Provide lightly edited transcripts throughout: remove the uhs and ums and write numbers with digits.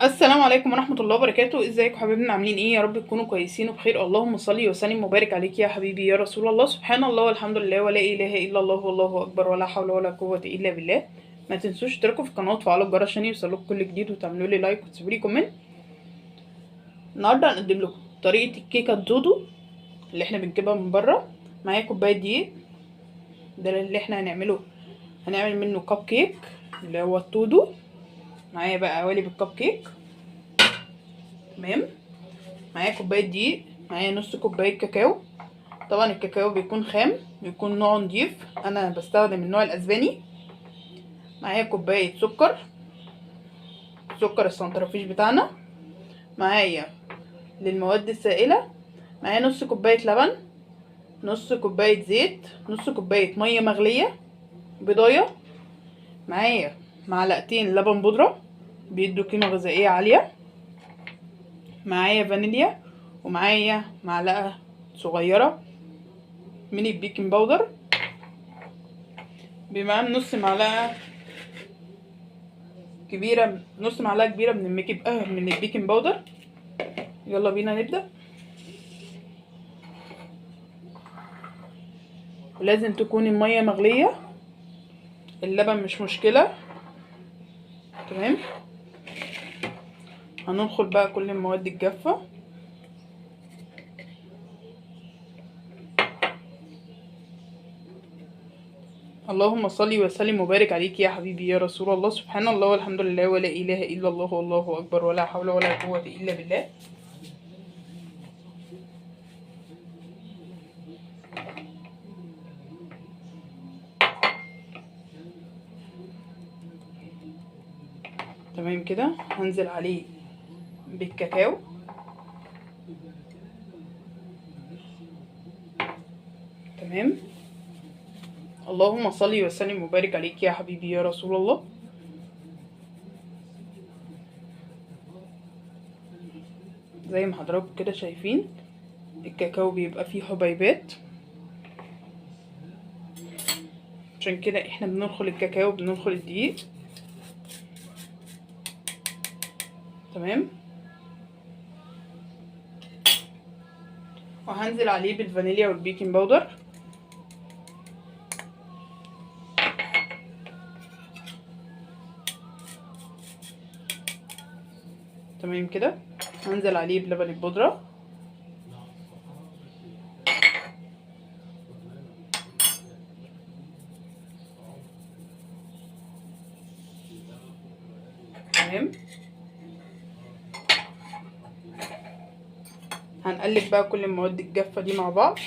السلام عليكم ورحمة الله وبركاته. ازيكم حبايبنا؟ عاملين ايه؟ يا رب تكونوا كويسين وبخير. اللهم صل وسلم وبارك عليك يا حبيبي يا رسول الله. سبحان الله والحمد لله ولا اله الا الله والله اكبر ولا حول ولا قوة الا بالله. ما تنسوش تشتركوا في القناة وتفعلوا الجرس عشان يوصلكوا كل جديد وتعملوا لي لايك وتسيبوا لي كومنت. النهارده هنقدم لكم طريقة الكيكة الدودو اللي احنا بنجيبها من بره. معايا كوباية دقيق، ده اللي احنا هنعمل منه كب كيك اللي هو التودو. معايا بقى قوالب الكب كيك. تمام، معايا كوبايه دقيق، معايا نص كوبايه كاكاو. طبعا الكاكاو بيكون خام، بيكون نوع نضيف، انا بستخدم النوع الاسباني. معايا كوبايه سكر السنترفيش بتاعنا. معايا للمواد السائله، معايا نص كوبايه لبن، نص كوبايه زيت، نص كوبايه ميه مغليه، بيضايه، معايا معلقتين لبن بودره بيدوا قيمه غذائيه عاليه، معايا فانيليا، ومعايا معلقه صغيره من البيكنج باودر بمقام نص معلقه كبيره من البيكنج باودر. يلا بينا نبدا. لازم تكون الميه مغليه، اللبن مش مشكله. تمام، هندخل بقى كل المواد الجافه. اللهم صل وسلم وبارك عليك يا حبيبي يا رسول الله. سبحان الله والحمد لله ولا اله الا الله والله اكبر ولا حول ولا قوه الا بالله. تمام كده، هنزل عليه بالكاكاو. تمام، اللهم صل وسلم وبارك عليك يا حبيبي يا رسول الله. زي ما حضراتكم كده شايفين الكاكاو بيبقى فيه حبيبات، عشان كده احنا بننخل الكاكاو، بننخل الدقيق. تمام، وهنزل عليه بالفانيليا والبيكنج باودر. تمام كده، هنزل عليه بلبن البودرة. تمام، هنقلب بقى كل المواد الجافة دي مع بعض.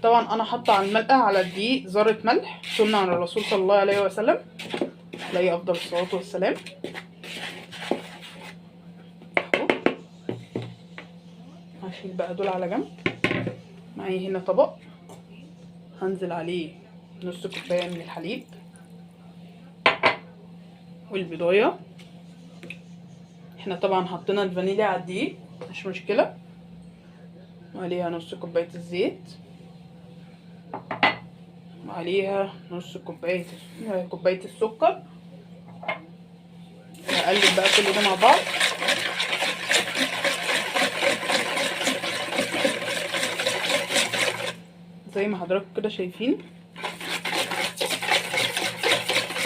طبعا انا حاطه على الملقه على الدقيق ذره ملح، سنه على الرسول صلى الله عليه وسلم عليه افضل الصلاه والسلام. هشيل بقى دول على جنب. معايا هنا طبق هنزل عليه نص كوبايه من الحليب والبيضايه. احنا طبعا حطينا الفانيليا على الدقيق، مش مشكله. وعليها نص كوبايه الزيت، وعليها نص كوبايه السكر. هقلب بقى كل ده مع بعض. زي ما حضراتكم كده شايفين.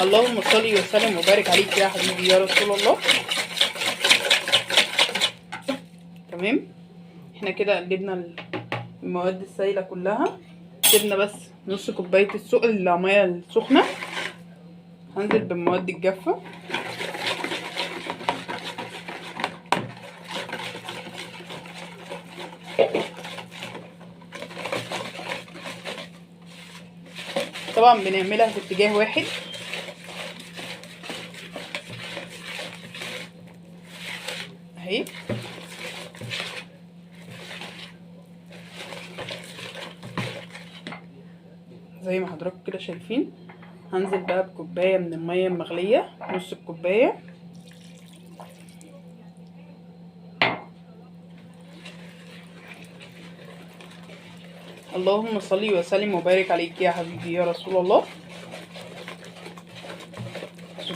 اللهم صل وسلم وبارك عليك يا حبيبي يا رسول الله. تمام، احنا كده قلبنا المواد السائله كلها، سيبنا بس نص كوبايه الميه السخنه. هنزل بالمواد الجافه. طبعا بنعملها في اتجاه واحد. اهي، زي ما حضراتكم كده شايفين. هنزل بقى بكوبايه من الميه المغليه، نص الكوبايه. اللهم صل وسلم وبارك عليك يا حبيبي يا رسول الله.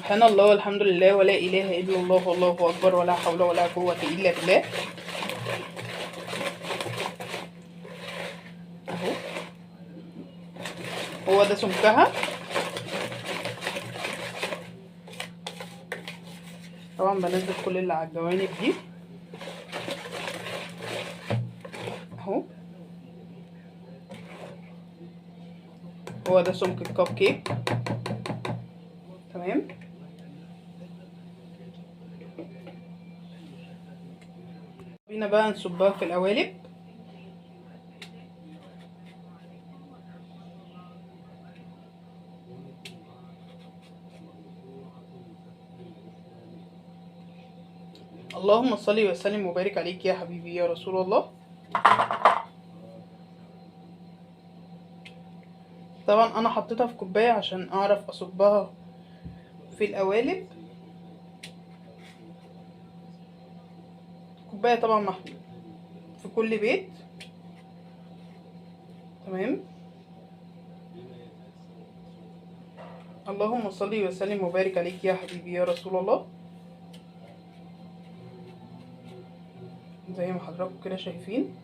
سبحان الله والحمد لله ولا اله الا الله والله اكبر ولا حول ولا قوه الا بالله. اهو هو ده سمكها. طبعا بنزل كل اللي على الجوانب دي اهو. هو ده سمك الكب كيك. تمام. بينا بقى نصبها في القوالب. اللهم صل وسلم وبارك عليك يا حبيبي يا رسول الله. طبعا انا حطيتها في كوبايه عشان اعرف اصبها في القوالب. كوبايه طبعا محلول في كل بيت. تمام. اللهم صل وسلم وبارك عليك يا حبيبي يا رسول الله. زي ما حضراتكم كده شايفين.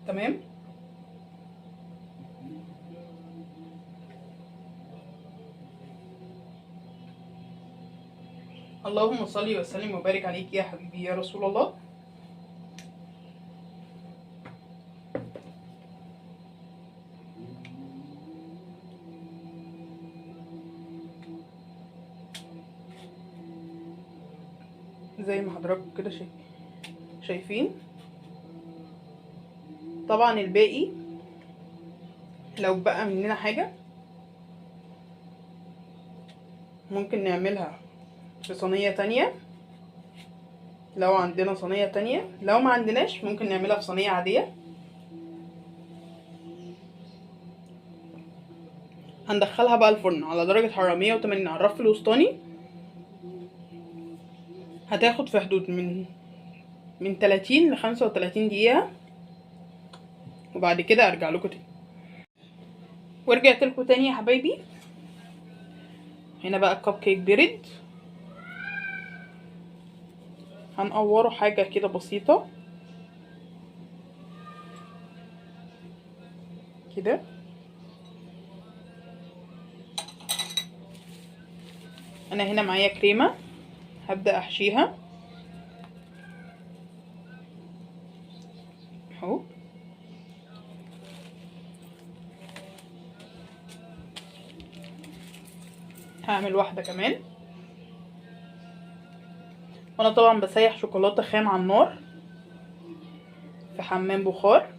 تمام. اللهم صل وسلم وبارك عليك يا حبيبي يا رسول الله. زي ما حضراتكم كده شايفين. طبعا الباقي لو بقى مننا حاجة ممكن نعملها في صينية تانية. لو عندنا صينية تانية، لو ما عندناش ممكن نعملها في صينية عادية. هندخلها بقى الفرن على درجة حرارة 180 على الرف الوسطاني. هتاخد في حدود من 30 ل 35 دقيقة، وبعد كده ارجع لكم تاني. ورجعت لكم تاني يا حبايبي. هنا بقى الكب كيك برد. هنقوره حاجة كده بسيطة كده. انا هنا معايا كريمة هبدأ احشيها اهو. هعمل واحدة كمان. وانا طبعا بسيح شوكولاتة خام على النار في حمام بخار.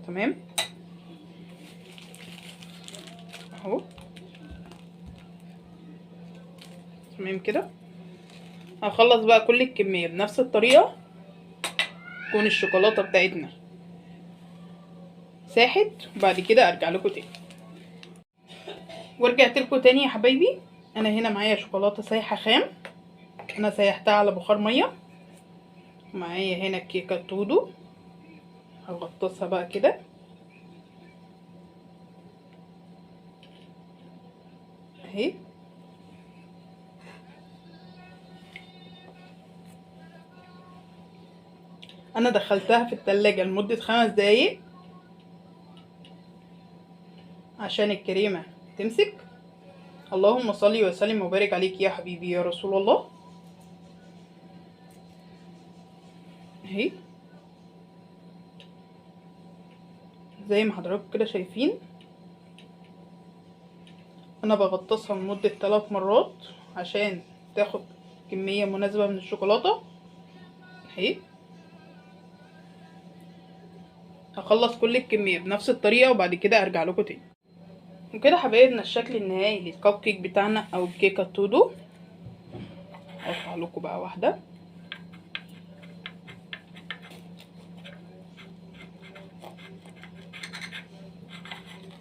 تمام اهو. تمام كده. هخلص بقى كل الكمية بنفس الطريقة. تكون الشوكولاتة بتاعتنا ساحت، وبعد كده ارجع لكم تاني. ورجعت لكم تاني يا حبايبي. انا هنا معايا شوكولاتة سايحة خام. انا سيحتها على بخار مية. معايا هنا كيكة تودو. هغطسها بقى كده اهي. انا دخلتها في التلاجة لمدة 5 دقايق عشان الكريمة تمسك. اللهم صل وسلم وبارك عليك يا حبيبي يا رسول الله. اهي زي ما حضراتكم كده شايفين. انا بغطسها لمدة 3 مرات عشان تاخد كمية مناسبة من الشوكولاتة اهي. هخلص كل الكمية بنفس الطريقة وبعد كده ارجع لكم تاني. وكده حبايبنا الشكل النهائي للكب كيك بتاعنا او الكيكة التودو. هقطع لكم بقى واحدة.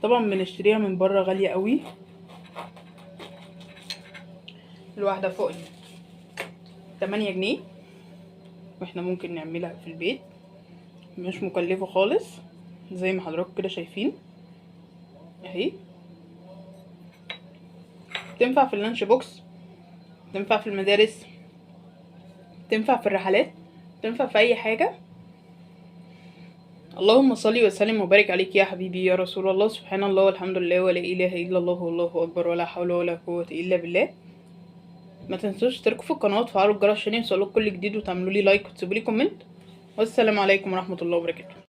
طبعا بنشتريها من بره غالية قوي. الواحدة فوق 8 جنيه. واحنا ممكن نعملها في البيت، مش مكلفة خالص زي ما حضراتكم كده شايفين اهي. تنفع في اللانش بوكس، تنفع في المدارس، تنفع في الرحلات، تنفع في اي حاجة. اللهم صل وسلم وبارك عليك يا حبيبي يا رسول الله. سبحان الله والحمد لله ولا اله الا الله والله اكبر ولا حول ولا قوة الا بالله. ما تنسوش تشتركوا في القناه وتفعلوا الجرس عشان يوصلكوا كل جديد، وتعملوا لي لايك وتسيبوا لي كومنت. والسلام عليكم ورحمة الله وبركاته.